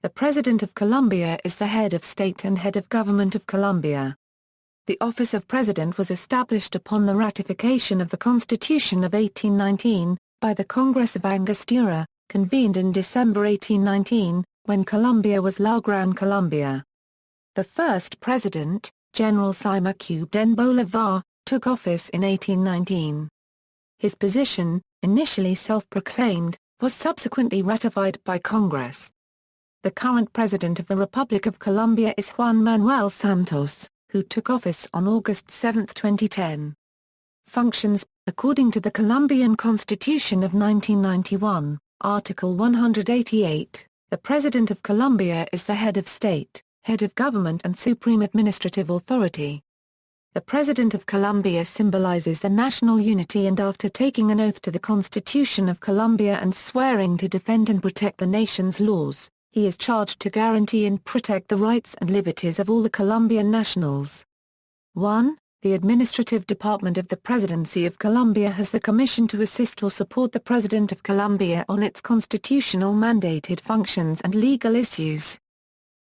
The President of Colombia is the head of state and head of government of Colombia. The office of President was established upon the ratification of the Constitution of 1819, by the Congress of Angostura, convened in December 1819, when Colombia was La Gran Colombia. The first president, General Simón Bolívar, took office in 1819. His position, initially self-proclaimed, was subsequently ratified by Congress. The current President of the Republic of Colombia is Juan Manuel Santos, who took office on August 7, 2010. Functions. According to the Colombian Constitution of 1991, Article 188, the President of Colombia is the head of state, head of government and supreme administrative authority. The President of Colombia symbolizes the national unity, and after taking an oath to the Constitution of Colombia and swearing to defend and protect the nation's laws, he is charged to guarantee and protect the rights and liberties of all the Colombian nationals. 1. The Administrative Department of the Presidency of Colombia has the commission to assist or support the President of Colombia on its constitutional mandated functions and legal issues.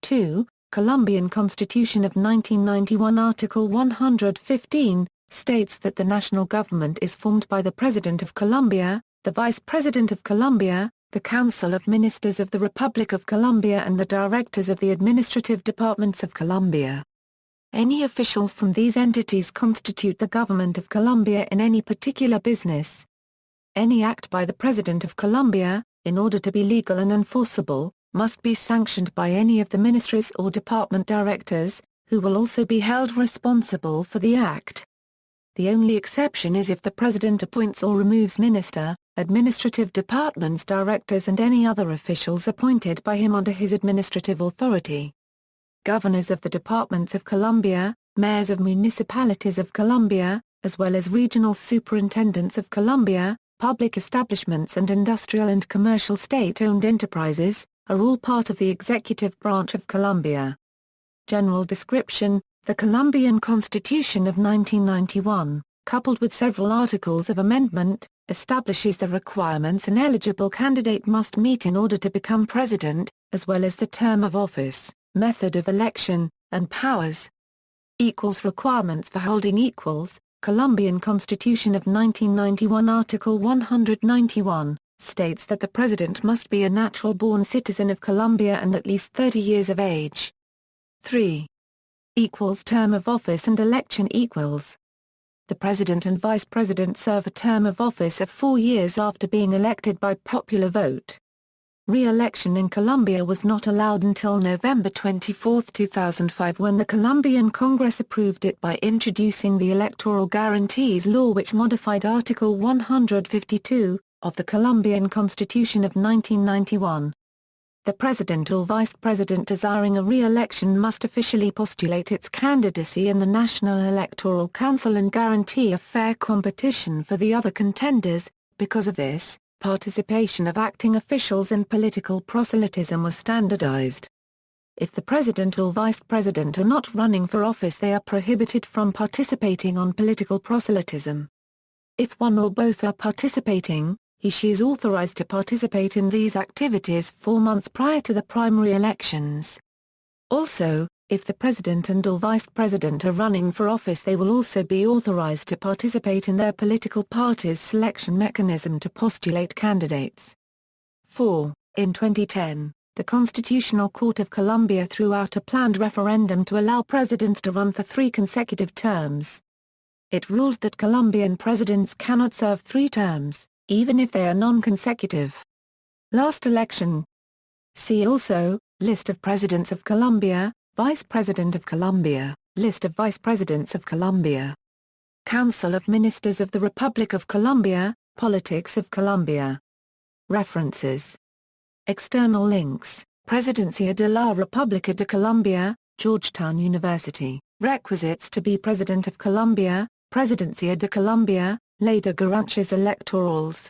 2. Colombian Constitution of 1991 Article 115, states that the national government is formed by the President of Colombia, the Vice President of Colombia, the Council of Ministers of the Republic of Colombia and the Directors of the Administrative Departments of Colombia. Any official from these entities constitute the government of Colombia in any particular business. Any act by the President of Colombia, in order to be legal and enforceable, must be sanctioned by any of the ministries or department directors, who will also be held responsible for the act. The only exception is if the President appoints or removes minister, administrative departments directors and any other officials appointed by him under his administrative authority. Governors of the departments of Colombia, mayors of municipalities of Colombia, as well as regional superintendents of Colombia, public establishments and industrial and commercial state-owned enterprises, are all part of the executive branch of Colombia. General description: the Colombian Constitution of 1991, coupled with several articles of amendment, establishes the requirements an eligible candidate must meet in order to become president, as well as the term of office, method of election, and powers. Requirements for holding equals. Colombian Constitution of 1991 Article 191, states that the president must be a natural-born citizen of Colombia and at least 30 years of age. 3. Term of office and election equals. The President and Vice President serve a term of office of 4 years after being elected by popular vote. Re-election in Colombia was not allowed until November 24, 2005, when the Colombian Congress approved it by introducing the Electoral Guarantees Law, which modified Article 152 of the Colombian Constitution of 1991. The President or Vice President desiring a re-election must officially postulate its candidacy in the National Electoral Council and guarantee a fair competition for the other contenders. Because of this, participation of acting officials in political proselytism was standardized. If the President or Vice President are not running for office, they are prohibited from participating on political proselytism. If one or both are participating, he/she is authorized to participate in these activities 4 months prior to the primary elections. Also, if the President and/or Vice President are running for office, they will also be authorized to participate in their political party's selection mechanism to postulate candidates. 4. In 2010, the Constitutional Court of Colombia threw out a planned referendum to allow presidents to run for 3 consecutive terms. It ruled that Colombian presidents cannot serve 3 terms, even if they are non-consecutive. Last election. See also, List of Presidents of Colombia, Vice President of Colombia, List of Vice Presidents of Colombia. Council of Ministers of the Republic of Colombia, Politics of Colombia. References. External links: Presidencia de la República de Colombia, Georgetown University. Requisites to be President of Colombia, Presidencia de Colombia, Ley de Garantías Electorales.